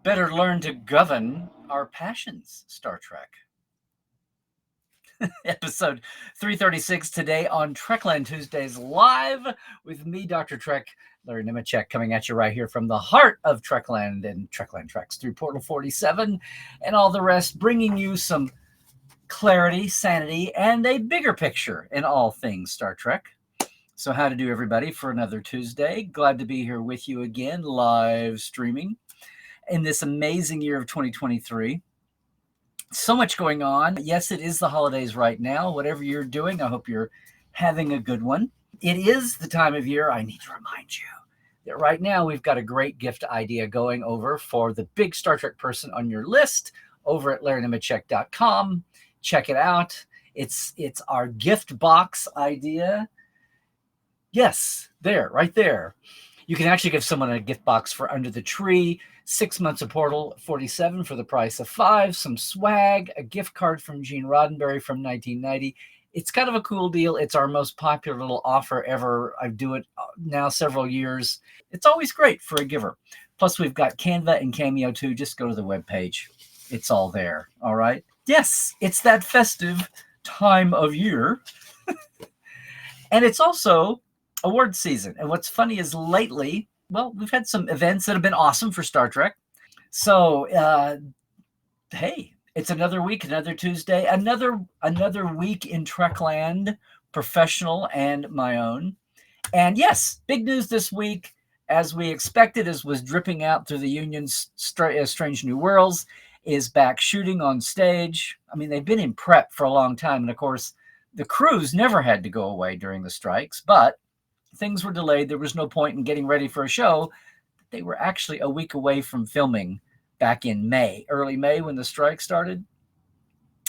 better learn to govern our passions, Star Trek. Episode 336 today on Trekland Tuesdays live with me, Dr. Trek, Larry Nemecek, coming at you right here from the heart of Trekland and Trekland Treks through Portal 47 and all the rest, bringing you some clarity, sanity, and a bigger picture in all things Star Trek. So how to do, everybody, for another Tuesday. Glad to be here with you again, live streaming in this amazing year of 2023. So much going on. Yes, it is the holidays right now. Whatever you're doing, I hope you're having a good one. It is the time of year, I need to remind you, that right now we've got a great gift idea going over for the big Star Trek person on your list over at LarryNemecek.com. Check it out. It's our gift box idea. Yes, there, right there. You can actually give someone a gift box for under the tree, 6 months of Portal 47 for the price of 5, some swag, a gift card from Gene Roddenberry from 1990. It's kind of a cool deal. It's our most popular little offer ever. I do it now several years. It's always great for a giver. Plus, we've got Canva and Cameo too. Just go to the webpage. It's all there. All right. Yes, it's that festive time of year. And it's also award season. And what's funny is lately, well, we've had some events that have been awesome for Star Trek. So, hey, it's another week, another Tuesday, another week in Trekland, professional and my own. And yes, big news this week, as we expected, as was dripping out through the Union's Strange New Worlds, is back shooting on stage. I mean, they've been in prep for a long time. And of course, the crews never had to go away during the strikes, but things were delayed. There was no point in getting ready for a show. They were actually a week away from filming back in May, early May, when the strike started.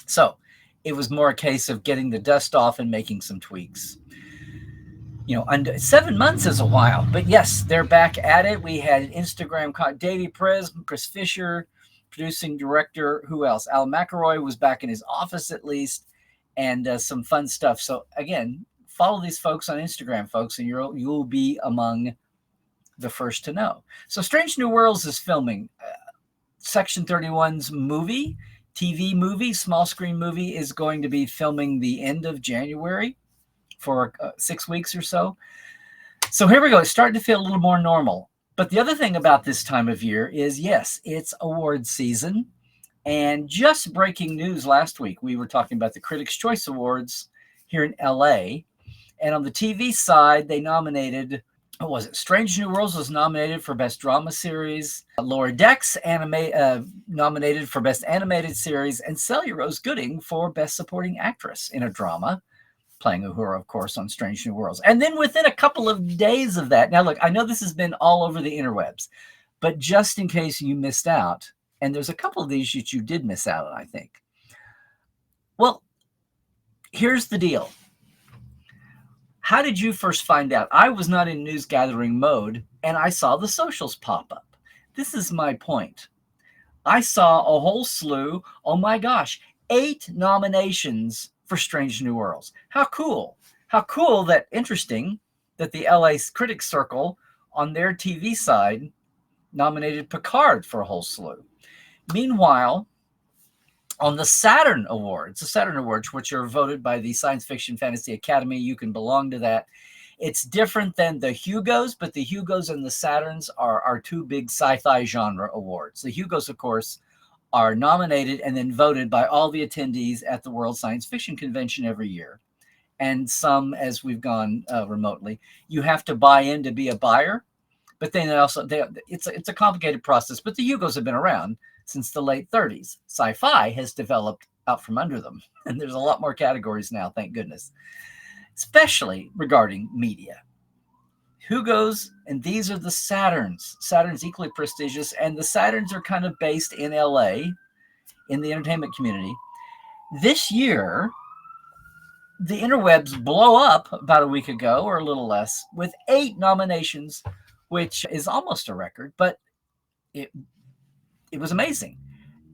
So it was more a case of getting the dust off and making some tweaks. You know, under 7 months is a while, but yes, they're back at it. We had Instagram, Davey Perez, Chris Fisher, producing director, who else? Al McElroy was back in his office at least, and some fun stuff. So again, follow these folks on Instagram, folks, and you'll be among the first to know. So Strange New Worlds is filming. Section 31's TV movie, small screen movie, is going to be filming the end of January for 6 weeks or so. So here we go. It's starting to feel a little more normal. But the other thing about this time of year is, yes, it's award season. And just breaking news last week, we were talking about the Critics' Choice Awards here in LA. And on the TV side, they nominated, what was it? Strange New Worlds was nominated for Best Drama Series. Lower Decks nominated for Best Animated Series. And Celia Rose Gooding for Best Supporting Actress in a Drama, playing Uhura, of course, on Strange New Worlds. And then within a couple of days of that, now look, I know this has been all over the interwebs, but just in case you missed out, and there's a couple of these that you did miss out on, I think. Well, here's the deal. How did you first find out? I was not in news gathering mode, and I saw the socials pop up. This is my point. I saw a whole slew, oh my gosh, 8 nominations for Strange New Worlds. How cool. How cool that, interesting, that the LA Critics Circle on their TV side nominated Picard for a whole slew. Meanwhile, on the Saturn Awards, which are voted by the Science Fiction Fantasy Academy, you can belong to that. It's different than the Hugos, but the Hugos and the Saturns are 2 big sci-fi genre awards. The Hugos, of course, are nominated and then voted by all the attendees at the World Science Fiction Convention every year. And some, as we've gone remotely, you have to buy in to be a buyer. But then it's a complicated process. But the Hugos have been around since the late 30s. Sci-fi has developed out from under them. And there's a lot more categories now, thank goodness, especially regarding media. Hugos, and these are the Saturns. Saturn's equally prestigious, and the Saturns are kind of based in LA, in the entertainment community. This year, the interwebs blow up about a week ago, or a little less, with 8 nominations, which is almost a record, but it was amazing.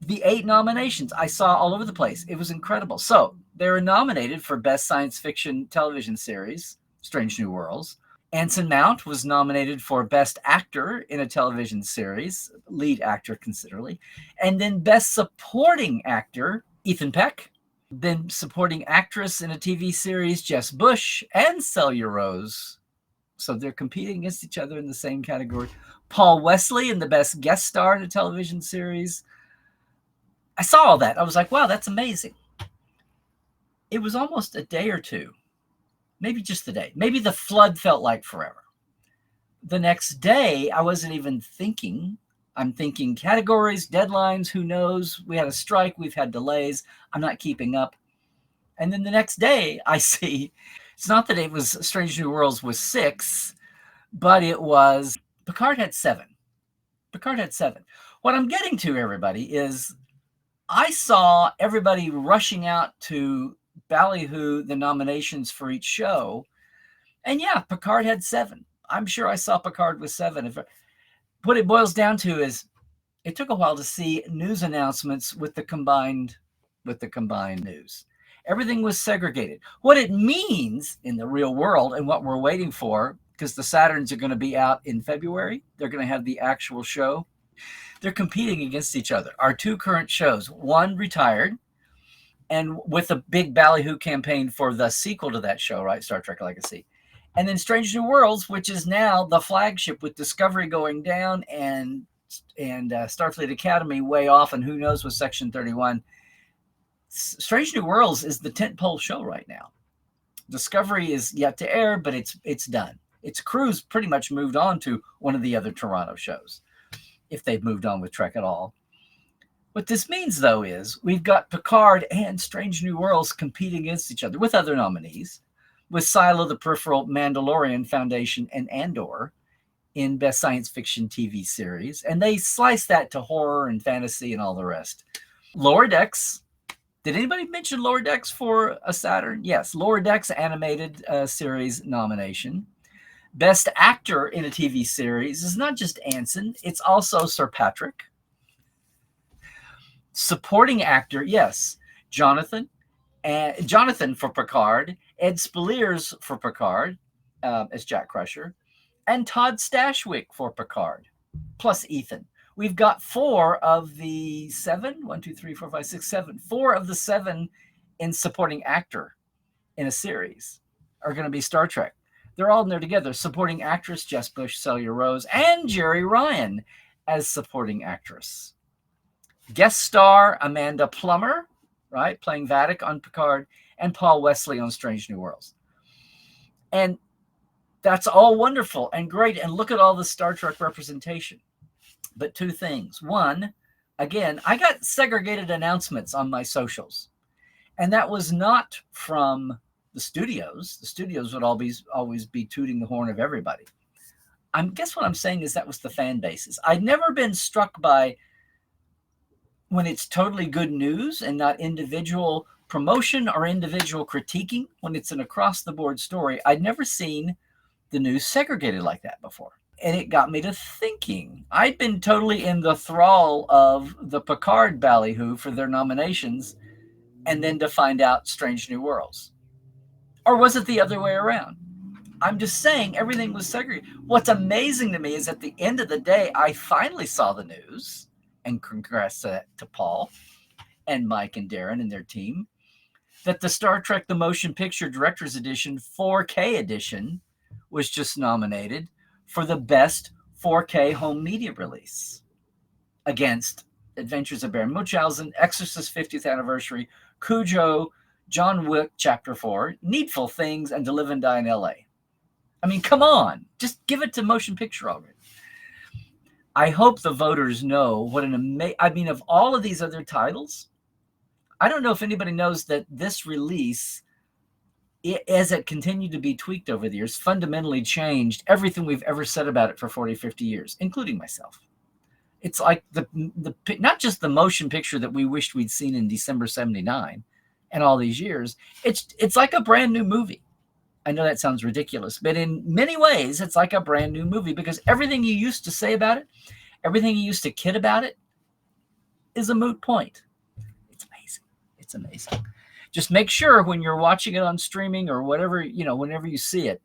The 8 nominations I saw all over the place. It was incredible. So they were nominated for Best Science Fiction Television Series, Strange New Worlds, Anson Mount was nominated for Best Actor in a Television Series, lead actor considerably, and then Best Supporting Actor, Ethan Peck. Then Supporting Actress in a TV Series, Jess Bush and Celia Rose. So they're competing against each other in the same category. Paul Wesley in the Best Guest Star in a Television Series. I saw all that. I was like, wow, that's amazing. It was almost a day or two, maybe just the day. Maybe the flood felt like forever. The next day, I wasn't even thinking. I'm thinking categories, deadlines, who knows? We had a strike, we've had delays. I'm not keeping up. And then the next day, I see, it's not that it was Strange New Worlds was 6, but it was, Picard had 7. Picard had 7. What I'm getting to, everybody, is I saw everybody rushing out to ballyhoo the nominations for each show. And yeah, Picard had 7. I'm sure I saw Picard with 7. What it boils down to is it took a while to see news announcements with the combined news. Everything was segregated. What it means in the real world and what we're waiting for, because the Saturns are going to be out in February, they're going to have the actual show. They're competing against each other. Our 2 current shows, one retired, and with a big ballyhoo campaign for the sequel to that show, right? Star Trek Legacy. And then Strange New Worlds, which is now the flagship with Discovery going down and Starfleet Academy way off, and who knows with Section 31. Strange New Worlds is the tentpole show right now. Discovery is yet to air, but it's done. Its crew's pretty much moved on to one of the other Toronto shows, if they've moved on with Trek at all. What this means, though, is we've got Picard and Strange New Worlds competing against each other with other nominees, with Silo the Peripheral, Mandalorian, Foundation, and Andor in Best Science Fiction TV Series. And they slice that to horror and fantasy and all the rest. Lower Decks. Did anybody mention Lower Decks for a Saturn? Yes, Lower Decks animated series nomination. Best Actor in a TV Series is not just Anson, it's also Sir Patrick. Supporting Actor, yes, Jonathan for Picard, Ed Speleers for Picard as Jack Crusher, and Todd Stashwick for Picard, plus Ethan. We've got 4 of the 7, 1, 2, 3, 4, 5, 6, 7. 4 of the 7 in Supporting Actor in a series are going to be Star Trek. They're all in there together. Supporting Actress, Jess Bush, Celia Rose, and Jerry Ryan as Supporting Actress. Guest star, Amanda Plummer, right, playing Vadic on Picard, and Paul Wesley on Strange New Worlds. And that's all wonderful and great. And look at all the Star Trek representation. But 2 things. One, again, I got segregated announcements on my socials. And that was not from the studios. The studios would always be tooting the horn of everybody. I guess what I'm saying is that was the fan bases. I'd never been struck by when it's totally good news and not individual promotion or individual critiquing, when it's an across-the-board story. I'd never seen the news segregated like that before. And it got me to thinking. I'd been totally in the thrall of the Picard ballyhoo for their nominations, and then to find out Strange New Worlds. Or was it the other way around? I'm just saying everything was segregated. What's amazing to me is at the end of the day, I finally saw the news, and congrats to Paul and Mike and Darren and their team, that the Star Trek The Motion Picture Director's Edition 4K edition was just nominated for the best 4K home media release against Adventures of Baron Munchausen, Exorcist 50th Anniversary, Cujo, John Wick Chapter 4, Needful Things, and To Live and Die in L.A. I mean, come on. Just give it to Motion Picture already. I hope the voters know what an amazing... I mean, of all of these other titles, I don't know if anybody knows that this release, as it continued to be tweaked over the years, fundamentally changed everything we've ever said about it for 40, 50 years, including myself. It's like the not just the motion picture that we wished we'd seen in December 79 and all these years. It's like a brand new movie. I know that sounds ridiculous, but in many ways, it's like a brand new movie, because everything you used to say about it, everything you used to kid about it, is a moot point. It's amazing. It's amazing. Just make sure when you're watching it on streaming or whatever, whenever you see it,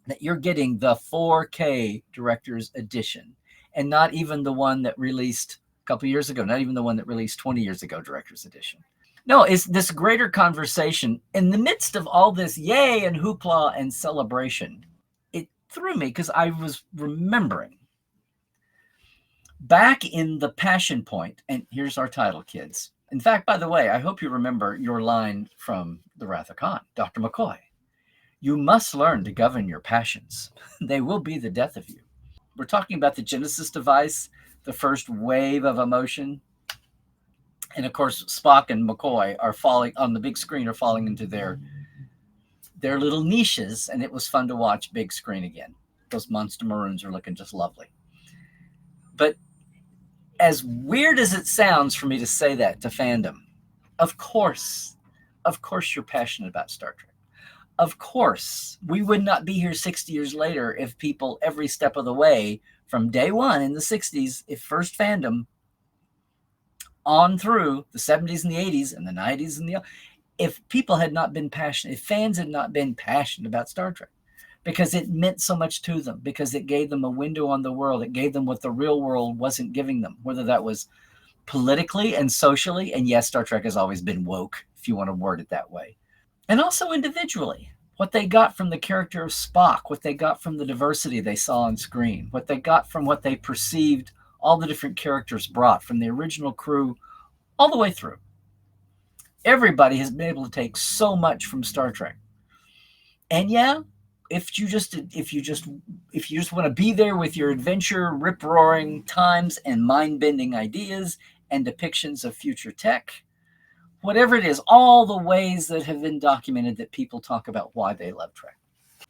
that you're getting the 4K director's edition and not even the one that released a couple years ago, not even the one that released 20 years ago, director's edition. No, it's this greater conversation in the midst of all this yay and hoopla and celebration. It threw me because I was remembering back in the Passion Point, and here's our title, kids. In fact, by the way, I hope you remember your line from The Wrath of Khan, Dr. McCoy. You must learn to govern your passions. They will be the death of you. We're talking about the Genesis device, the first wave of emotion. And of course, Spock and McCoy are falling on the big screen, are falling into their little niches, and it was fun to watch big screen again. Those monster maroons are looking just lovely. But as weird as it sounds for me to say that to fandom, of course you're passionate about Star Trek. Of course, we would not be here 60 years later if people every step of the way from day one in the 60s, if first fandom on through the 70s and the 80s and the 90s and if people had not been passionate, if fans had not been passionate about Star Trek, because it meant so much to them, because it gave them a window on the world, it gave them what the real world wasn't giving them, whether that was politically and socially, and yes, Star Trek has always been woke, if you want to word it that way, and also individually. What they got from the character of Spock, what they got from the diversity they saw on screen, what they got from what they perceived all the different characters brought from the original crew all the way through. Everybody has been able to take so much from Star Trek. And yeah, if you just want to be there with your adventure, rip-roaring times and mind-bending ideas and depictions of future tech, whatever it is, all the ways that have been documented that people talk about why they love Trek.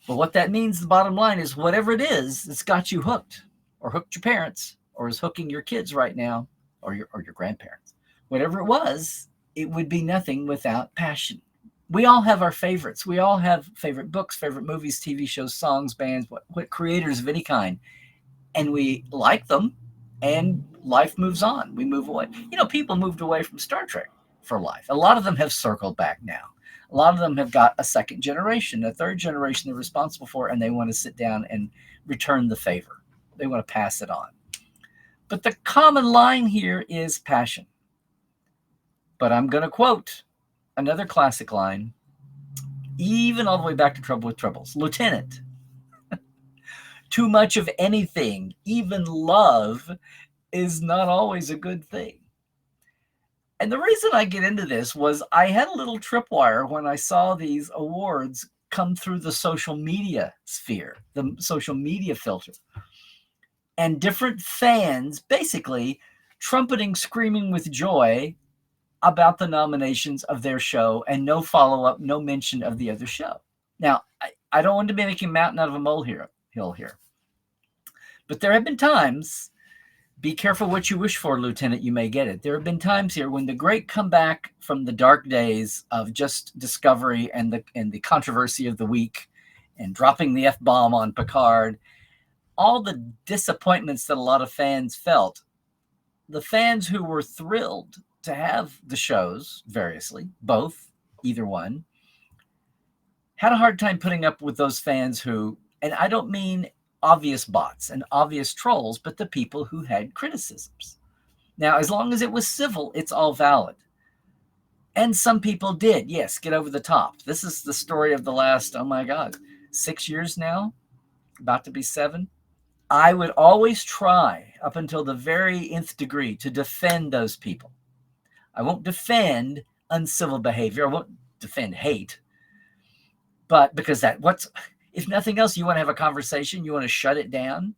But what that means, the bottom line is, whatever it is that's got you hooked, or hooked your parents, or is hooking your kids right now, or your grandparents, whatever it was, it would be nothing without passion. We all have our favorites. We all have favorite books, favorite movies, TV shows, songs, bands, what creators of any kind. And we like them, and life moves on. We move away. People moved away from Star Trek for life. A lot of them have circled back now. A lot of them have got a second generation, a third generation they're responsible for, and they want to sit down and return the favor. They want to pass it on. But the common line here is passion. But I'm going to quote another classic line, even all the way back to Trouble with Troubles. Lieutenant, too much of anything, even love, is not always a good thing. And the reason I get into this was I had a little tripwire when I saw these awards come through the social media sphere, the social media filter. And different fans basically trumpeting, screaming with joy about the nominations of their show, and no follow-up, no mention of the other show. Now, I don't want to be making a mountain out of a molehill here. But there have been times, be careful what you wish for, Lieutenant, you may get it. There have been times here when the great comeback from the dark days of just Discovery and the controversy of the week and dropping the F-bomb on Picard, all the disappointments that a lot of fans felt, the fans who were thrilled to have the shows variously, both, either one, had a hard time putting up with those fans who, and I don't mean obvious bots and obvious trolls, but the people who had criticisms. Now, as long as it was civil, it's all valid. And some people did, yes, get over the top. This is the story of the last, 6 years now, about to be 7. I would always try, up until the very nth degree, to defend those people. I won't defend uncivil behavior. I won't defend hate. But because if nothing else, you want to have a conversation, you want to shut it down.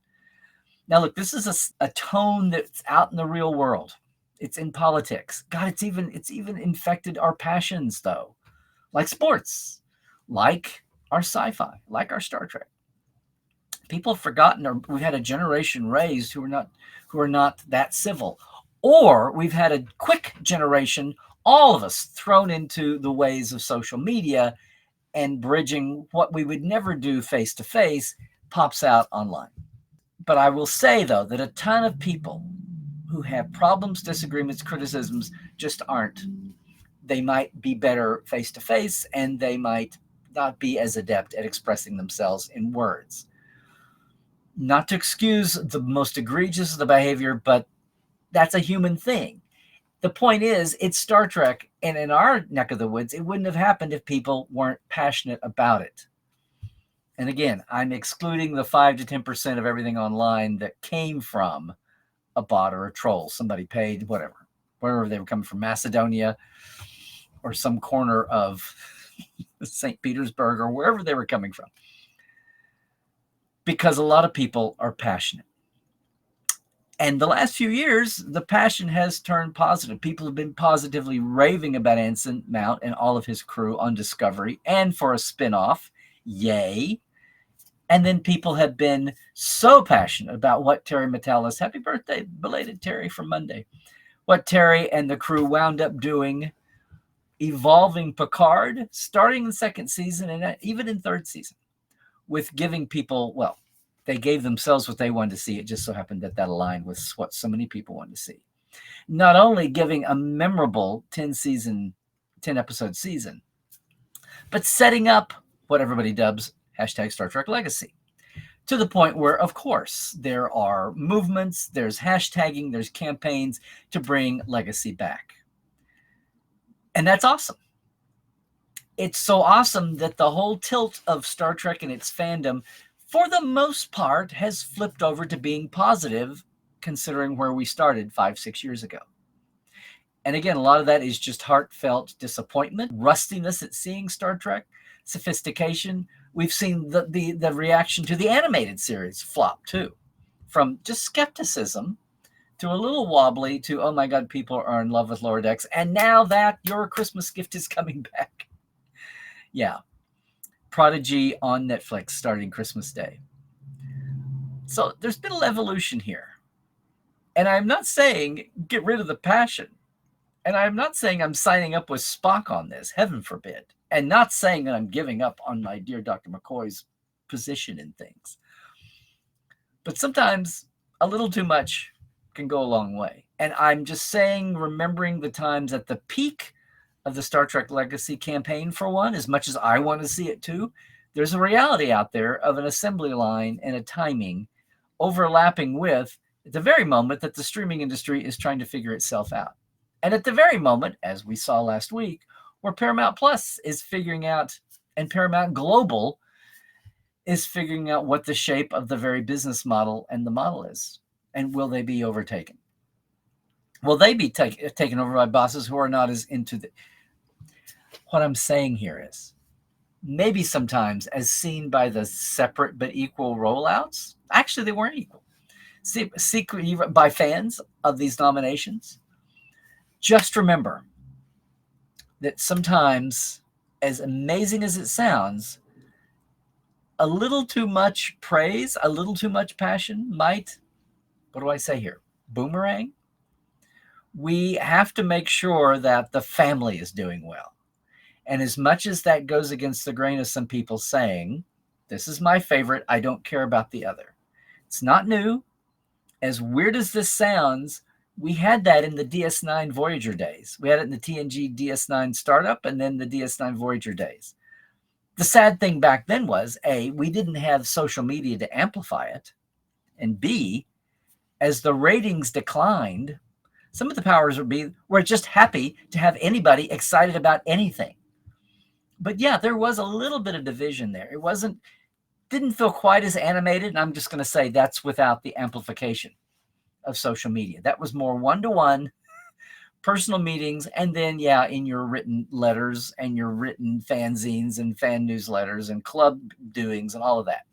Now, look, this is a tone that's out in the real world. It's in politics. God, it's even infected our passions, though, like sports, like our sci-fi, like our Star Trek. People have forgotten, or we've had a generation raised who are not that civil, or we've had a quick generation, all of us, thrown into the ways of social media, and bridging what we would never do face to face pops out online. But I will say, though, that a ton of people who have problems, disagreements, criticisms just aren't. They might be better face to face, and they might not be as adept at expressing themselves in words. Not to excuse the most egregious of the behavior, but that's a human thing. The point is, it's Star Trek, and in our neck of the woods, it wouldn't have happened if people weren't passionate about it. And again, I'm excluding the 5 to 10% of everything online that came from a bot or a troll. Somebody paid, wherever they were coming from, Macedonia or some corner of St. Petersburg or wherever they were coming from. Because a lot of people are passionate. And the last few years, the passion has turned positive. People have been positively raving about Anson Mount and all of his crew on Discovery and for a spinoff. Yay. And then people have been so passionate about what Terry Matalas, happy birthday, belated Terry from Monday, what Terry and the crew wound up doing, evolving Picard, starting in the second season and even in third season, with giving people, well, they gave themselves what they wanted to see. It just so happened that aligned with what so many people wanted to see. Not only giving a memorable 10-episode season, but setting up what everybody dubs hashtag Star Trek Legacy, to the point where, of course, there are movements, there's hashtagging, there's campaigns to bring Legacy back. And that's awesome. It's so awesome that the whole tilt of Star Trek and its fandom, for the most part, has flipped over to being positive, considering where we started 5-6 years ago. And again, a lot of that is just heartfelt disappointment, rustiness at seeing Star Trek, sophistication. We've seen the reaction to the animated series flop too, from just skepticism to a little wobbly to, oh my God, people are in love with Lower Decks. And now that your Christmas gift is coming back. Yeah. Prodigy on Netflix starting Christmas Day. So there's been an evolution here. And I'm not saying get rid of the passion. And I'm not saying I'm signing up with Spock on this, heaven forbid. And not saying that I'm giving up on my dear Dr. McCoy's position in things. But sometimes a little too much can go a long way. And I'm just saying, remembering the times at the peak of the Star Trek Legacy campaign, for one, as much as I want to see it too, there's a reality out there of an assembly line and a timing overlapping with the very moment that the streaming industry is trying to figure itself out. And at the very moment, as we saw last week, where Paramount Plus is figuring out, and Paramount Global is figuring out what the shape of the very business model and the model is. And will they be overtaken? Will they be taken over by bosses who are not as into the... What I'm saying here is, maybe sometimes as seen by the separate but equal rollouts, actually they weren't equal. Secret by fans of these nominations, just remember that sometimes, as amazing as it sounds, a little too much praise, a little too much passion might, what do I say here, boomerang? We have to make sure that the family is doing well. And as much as that goes against the grain of some people saying, this is my favorite, I don't care about the other. It's not new. As weird as this sounds, we had that in the DS9 Voyager days. We had it in the TNG DS9 startup and then the DS9 Voyager days. The sad thing back then was, A, we didn't have social media to amplify it. And B, as the ratings declined, some of the powers were just happy to have anybody excited about anything. But yeah, there was a little bit of division there. It didn't feel quite as animated. And I'm just going to say that's without the amplification of social media. That was more one-to-one personal meetings. And then, yeah, in your written letters and your written fanzines and fan newsletters and club doings and all of that.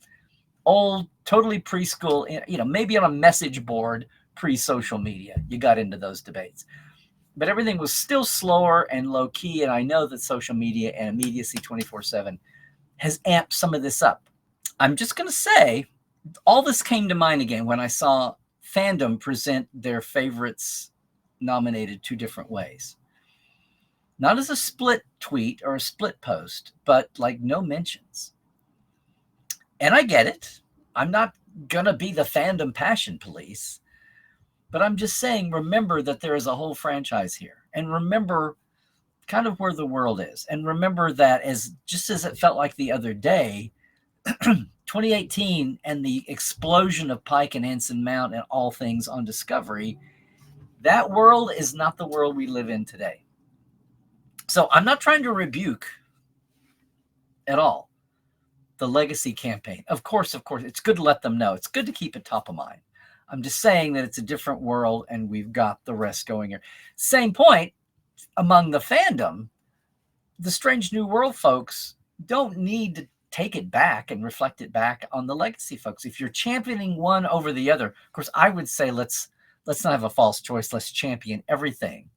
Old, totally preschool, maybe on a message board pre-social media. You got into those debates. But everything was still slower and low-key, and I know that social media and immediacy 24/7 has amped some of this up. I'm just going to say, all this came to mind again when I saw fandom present their favorites nominated two different ways. Not as a split tweet or a split post, but like no mentions. And I get it. I'm not going to be the fandom passion police. But I'm just saying, remember that there is a whole franchise here. And remember kind of where the world is. And remember that just as it felt like the other day, 2018 and the explosion of Pike and Anson Mount and all things on Discovery, that world is not the world we live in today. So I'm not trying to rebuke at all the legacy campaign. Of course, it's good to let them know. It's good to keep it top of mind. I'm just saying that it's a different world and we've got the rest going here. Same point among the fandom, the Strange New World folks don't need to take it back and reflect it back on the legacy folks. If you're championing one over the other, of course, I would say let's not have a false choice. Let's champion everything.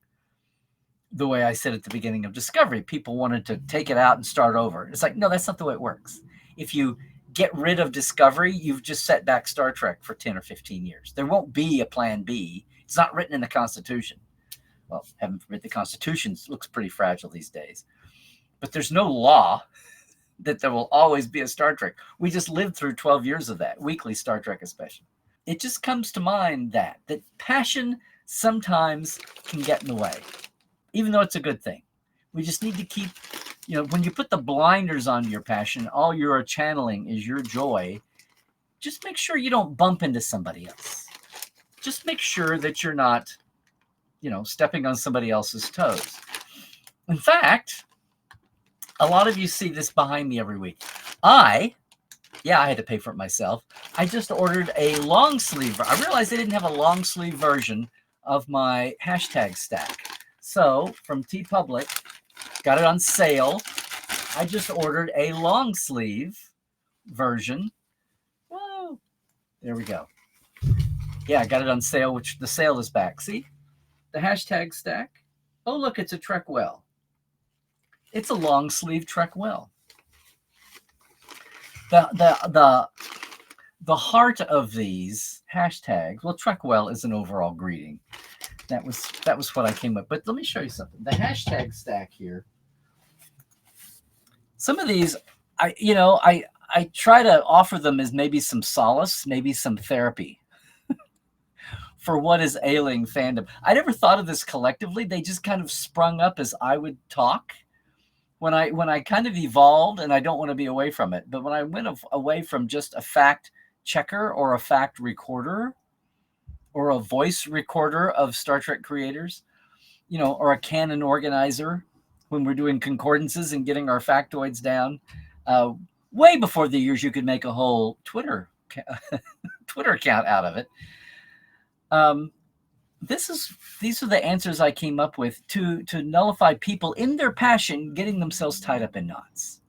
The way I said at the beginning of Discovery, people wanted to take it out and start over. It's like, no, that's not the way it works. If you get rid of Discovery, you've just set back Star Trek for 10 or 15 years. There won't be a plan B. It's not written in the Constitution. Well, heaven forbid, the Constitution looks pretty fragile these days. But there's no law that there will always be a Star Trek. We just lived through 12 years of that, weekly Star Trek especially. It just comes to mind that passion sometimes can get in the way, even though it's a good thing. We just need to keep, when you put the blinders on your passion, all you're channeling is your joy. Just make sure you don't bump into somebody else. Just make sure that you're not, stepping on somebody else's toes. In fact, a lot of you see this behind me every week. I had to pay for it myself. I just ordered a long sleeve. I realized they didn't have a long sleeve version of my hashtag stack. So from TeePublic, got it on sale. I just ordered a long sleeve version. Whoa, there we go. Yeah, I got it on sale, which the sale is back. See the hashtag stack? Oh, look, it's a Trekwell. It's a long sleeve Trekwell. The heart of these hashtags, well, Trekwell is an overall greeting. That was what I came up with. But let me show you something. The hashtag stack here. Some of these, I try to offer them as maybe some solace, maybe some therapy for what is ailing fandom. I never thought of this collectively. They just kind of sprung up as I would talk. When I kind of evolved, and I don't want to be away from it, but when I went away from just a fact checker or a fact recorder or a voice recorder of Star Trek creators, or a canon organizer when we're doing concordances and getting our factoids down, way before the years you could make a whole Twitter account out of it. These are the answers I came up with to nullify people in their passion getting themselves tied up in knots.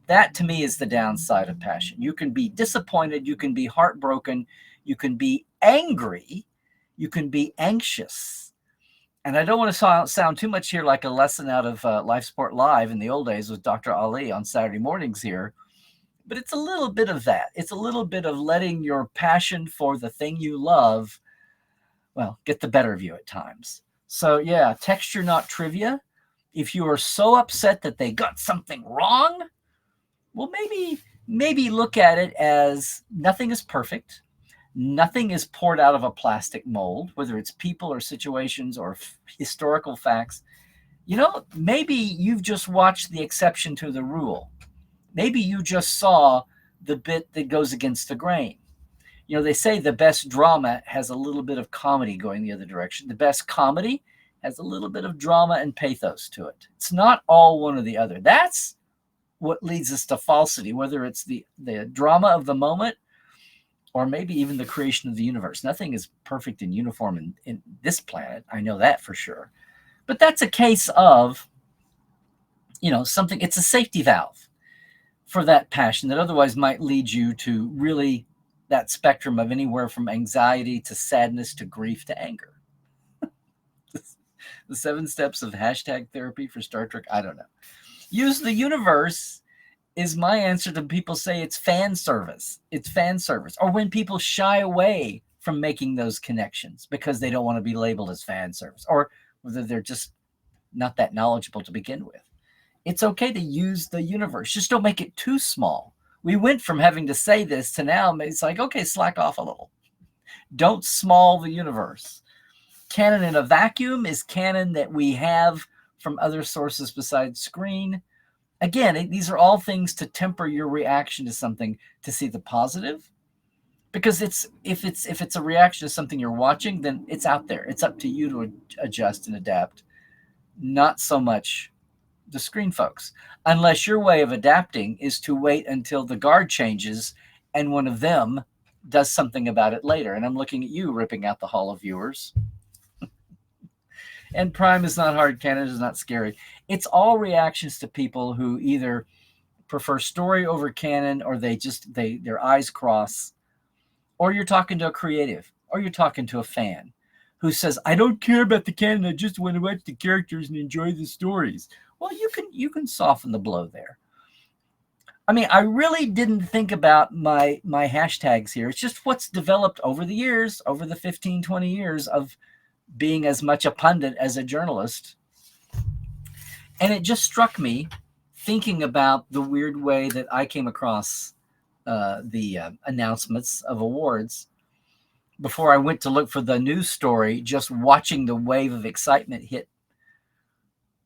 That to me is the downside of passion. You can be disappointed, you can be heartbroken, you can be angry, you can be anxious. And I don't want to sound too much here like a lesson out of Life Sport Live in the old days with Dr. Ali on Saturday mornings here, but it's a little bit of that. It's a little bit of letting your passion for the thing you love get the better of you at times. So yeah, texture, not trivia. If you are so upset that they got something wrong, well, maybe look at it as nothing is perfect. Nothing is poured out of a plastic mold, whether it's people or situations or historical facts. Maybe you've just watched the exception to the rule. Maybe you just saw the bit that goes against the grain. They say the best drama has a little bit of comedy going the other direction. The best comedy has a little bit of drama and pathos to it. It's not all one or the other. That's what leads us to falsity, whether it's the drama of the moment or maybe even the creation of the universe. Nothing is perfect and uniform in this planet. I know that for sure. But that's a case of, something, it's a safety valve for that passion that otherwise might lead you to really that spectrum of anywhere from anxiety to sadness to grief to anger. The 7 steps of hashtag therapy for Star Trek. I don't know. Use the universe is my answer to people say it's fan service. It's fan service. Or when people shy away from making those connections because they don't want to be labeled as fan service, or whether they're just not that knowledgeable to begin with. It's okay to use the universe. Just don't make it too small. We went from having to say this to now it's like, okay, slack off a little. Don't small the universe. Canon in a vacuum is canon that we have from other sources besides screen. Again, these are all things to temper your reaction to something, to see the positive. Because if it's a reaction to something you're watching, then it's out there. It's up to you to adjust and adapt. Not so much the screen folks, unless your way of adapting is to wait until the guard changes and one of them does something about it later. And I'm looking at you ripping out the hall of viewers. And Prime is not hard. Canada is not scary. It's all reactions to people who either prefer story over canon, or their eyes cross, or you're talking to a creative, or you're talking to a fan who says, I don't care about the canon, I just want to watch the characters and enjoy the stories. Well, you can soften the blow there. I mean, I really didn't think about my hashtags here. It's just what's developed over the years, over the 15, 20 years of being as much a pundit as a journalist. And it just struck me thinking about the weird way that I came across the announcements of awards before I went to look for the news story, just watching the wave of excitement hit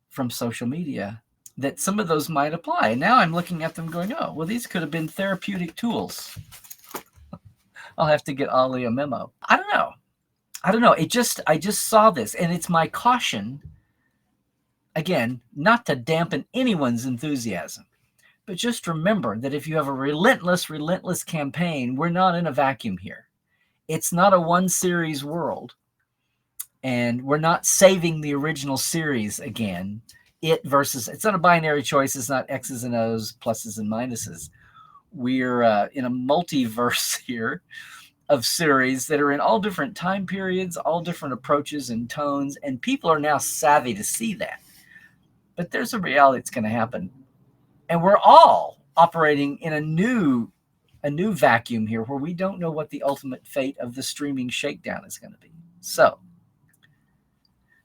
from social media, that some of those might apply. And now I'm looking at them going, oh, well, these could have been therapeutic tools. I'll have to get Ollie a memo. I don't know. I just saw this, and it's my caution, again, not to dampen anyone's enthusiasm, but just remember that if you have a relentless campaign, we're not in a vacuum here. It's not a one series world, and we're not saving the original series again. It's not a binary choice. It's not X's and O's, pluses and minuses. We're in a multiverse here of series that are in all different time periods, all different approaches and tones, and people are now savvy to see that. But there's a reality that's going to happen. And we're all operating in a new vacuum here where we don't know what the ultimate fate of the streaming shakedown is going to be. So,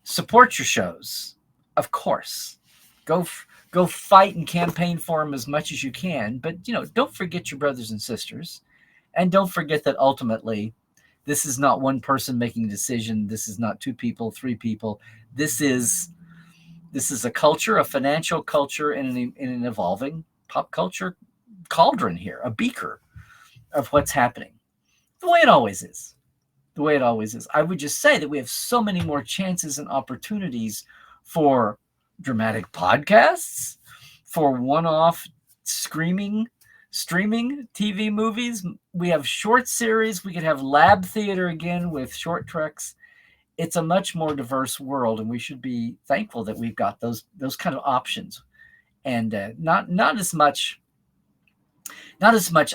support your shows, of course. Go fight and campaign for them as much as you can, but don't forget your brothers and sisters. And don't forget that ultimately, this is not one person making a decision. This is not 2 people, 3 people. This is a culture, a financial culture in an evolving pop culture cauldron here, a beaker of what's happening. The way it always is. I would just say that we have so many more chances and opportunities for dramatic podcasts, for one-off streaming TV movies. We have short series. We could have lab theater again with short treks. It's a much more diverse world, and we should be thankful that we've got those kind of options, and not as much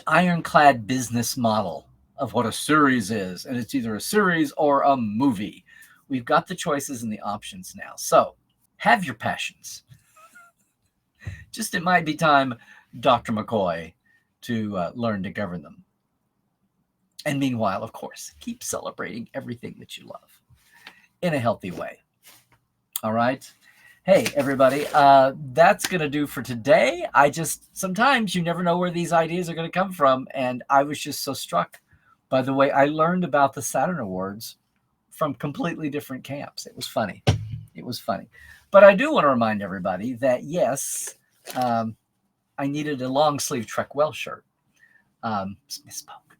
ironclad business model of what a series is, and it's either a series or a movie. We've got the choices and the options now. So have your passions. Just it might be time, Dr. McCoy, to learn to govern them. And meanwhile, of course, keep celebrating everything that you love in a healthy way. All right. Hey, everybody, that's going to do for today. Sometimes you never know where these ideas are going to come from. And I was just so struck by the way I learned about the Saturn Awards from completely different camps. It was funny. But I do want to remind everybody that, yes, I needed a long sleeve Trek Well shirt. Misspoke.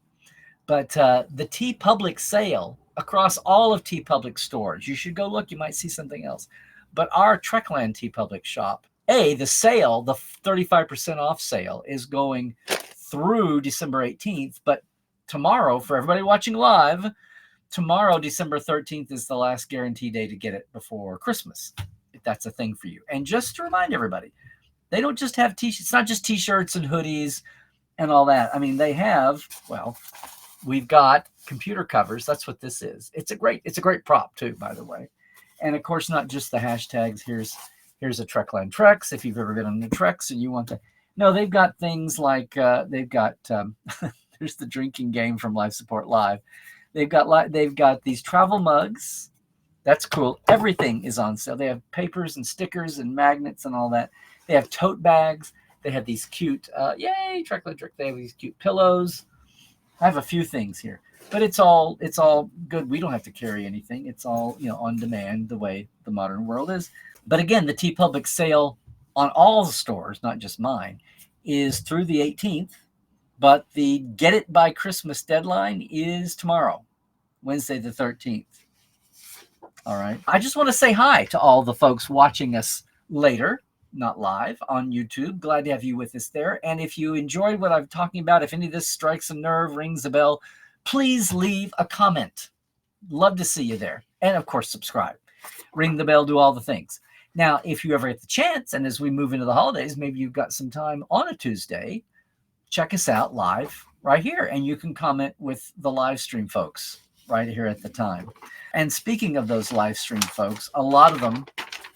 But the TeePublic sale across all of TeePublic stores, you should go look. You might see something else. But our Trekland TeePublic shop, the sale, the 35% off sale is going through December 18th. But tomorrow, for everybody watching live, tomorrow, December 13th, is the last guarantee day to get it before Christmas, if that's a thing for you. And just to remind everybody, they don't just have t-shirts. It's not just t-shirts and hoodies and all that. I mean, they have, we've got computer covers. That's what this is. It's a great prop too, by the way. And of course, not just the hashtags. Here's a Trekland Treks. If you've ever been on the Treks and you want to, no, they've got things like they've got there's the drinking game from Life Support Live. They've got these travel mugs. That's cool. Everything is on sale. They have papers and stickers and magnets and all that. They have tote bags. They have these cute, yay, Trekland Trick. They have these cute pillows. I have a few things here. But it's all good. We don't have to carry anything. It's all, on demand, the way the modern world is. But again, the TeePublic sale on all the stores, not just mine, is through the 18th. But the get it by Christmas deadline is tomorrow, Wednesday the 13th. All right. I just want to say hi to all the folks watching us later, not live, on YouTube. Glad to have you with us there. And if you enjoyed what I'm talking about, if any of this strikes a nerve, rings a bell, please leave a comment. Love to see you there. And of course, subscribe. Ring the bell, do all the things. Now, if you ever get the chance, and as we move into the holidays, maybe you've got some time on a Tuesday, check us out live right here. And you can comment with the live stream folks right here at the time. And speaking of those live stream folks, a lot of them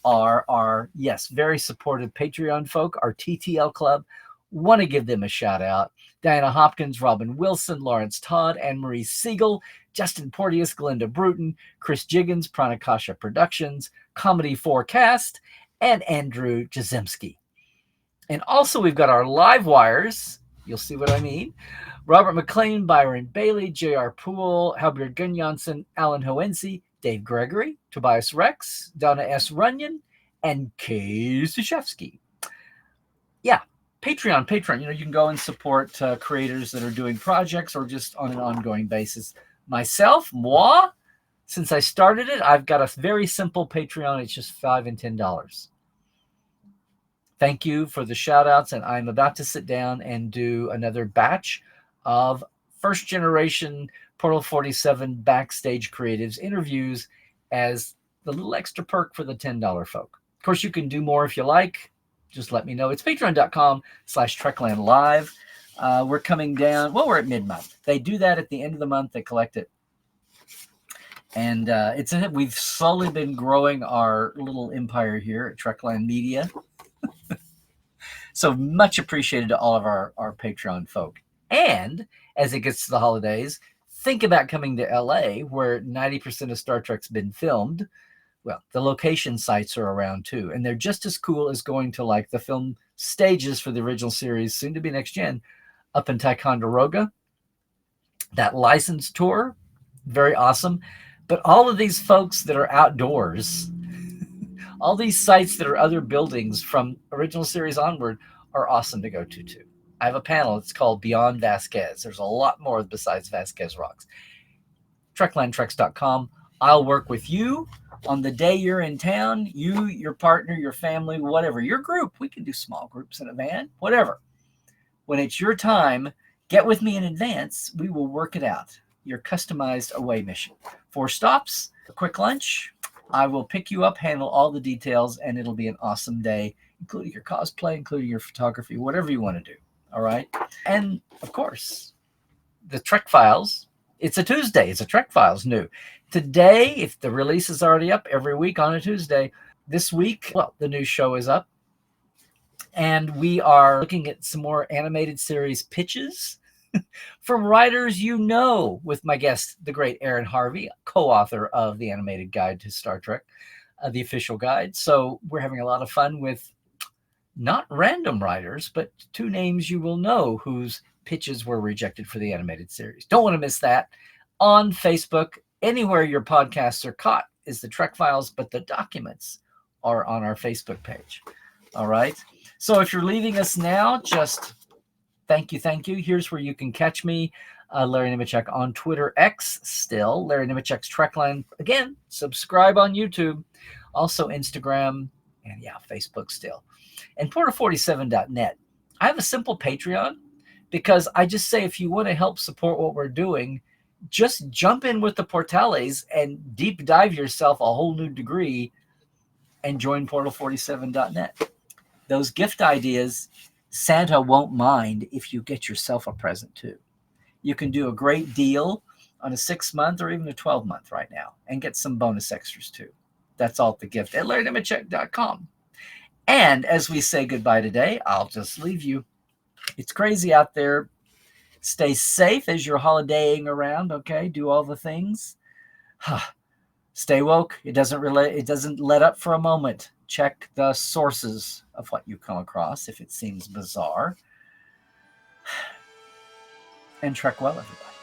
are our, yes, very supportive Patreon folk, our TTL club. Want to give them a shout out. Diana Hopkins, Robin Wilson, Lawrence Todd, Anne-Marie Siegel, Justin Porteous, Glenda Bruton, Chris Jiggins, Pranakasha Productions, Comedy Forecast, and Andrew Jazemski. And also we've got our live wires. You'll see what I mean. Robert McLean, Byron Bailey, J.R. Poole, Halbert Gunnjonsson, Alan Hoensi, Dave Gregory, Tobias Rex, Donna S. Runyon, and Kay Sushevsky. Yeah, Patreon. You can go and support creators that are doing projects or just on an ongoing basis. Myself, moi, since I started it, I've got a very simple Patreon. It's just $5 and $10. Thank you for the shout outs. And I'm about to sit down and do another batch of first generation Portal 47 backstage creatives interviews as the little extra perk for the $10 folk. Of course, you can do more if you like. Just let me know. It's patreon.com/Trekland Live. We're coming down. Well, we're at mid-month. They do that at the end of the month. They collect it. And we've slowly been growing our little empire here at Trekland Media. So much appreciated to all of our Patreon folk. And as it gets to the holidays, think about coming to LA, where 90% of Star Trek's been filmed. Well, the location sites are around too, and they're just as cool as going to like the film stages for the original series, soon to be next gen, up in Ticonderoga. That licensed tour, very awesome. But all of these folks that are outdoors, all these sites that are other buildings from original series onward are awesome to go to too. I have a panel. It's called Beyond Vasquez. There's a lot more besides Vasquez Rocks. TreklandTreks.com. I'll work with you on the day you're in town. You, your partner, your family, whatever. Your group. We can do small groups in a van. Whatever. When it's your time, get with me in advance. We will work it out. Your customized away mission. 4 stops, a quick lunch. I will pick you up, handle all the details, and it'll be an awesome day, including your cosplay, including your photography, whatever you want to do. All right. And of course, the Trek Files. It's a Tuesday. It's a Trek Files new. Today, if the release is already up every week on a Tuesday, this week, well, the new show is up. And we are looking at some more animated series pitches from writers with my guest, the great Aaron Harvey, co-author of the Animated Guide to Star Trek, the official guide. So we're having a lot of fun with not random writers, but 2 names you will know whose pitches were rejected for the animated series. Don't want to miss that. On Facebook, anywhere your podcasts are caught is the Trek Files, but the documents are on our Facebook page. All right. So if you're leaving us now, just thank you. Here's where you can catch me, Larry Nemecek on Twitter, X still, Larry Nemecek's Trekland. Again, subscribe on YouTube, also Instagram, and Facebook still. And Portal47.net. I have a simple Patreon because I just say if you want to help support what we're doing, just jump in with the Portales and deep dive yourself a whole new degree and join Portal47.net. Those gift ideas, Santa won't mind if you get yourself a present too. You can do a great deal on a 6-month or even a 12-month right now and get some bonus extras too. That's all at the gift at LarryNemecek.com. And as we say goodbye today, I'll just leave you. It's crazy out there. Stay safe as you're holidaying around, okay? Do all the things. Stay woke. It doesn't let up for a moment. Check the sources of what you come across if it seems bizarre. And trek well, everybody.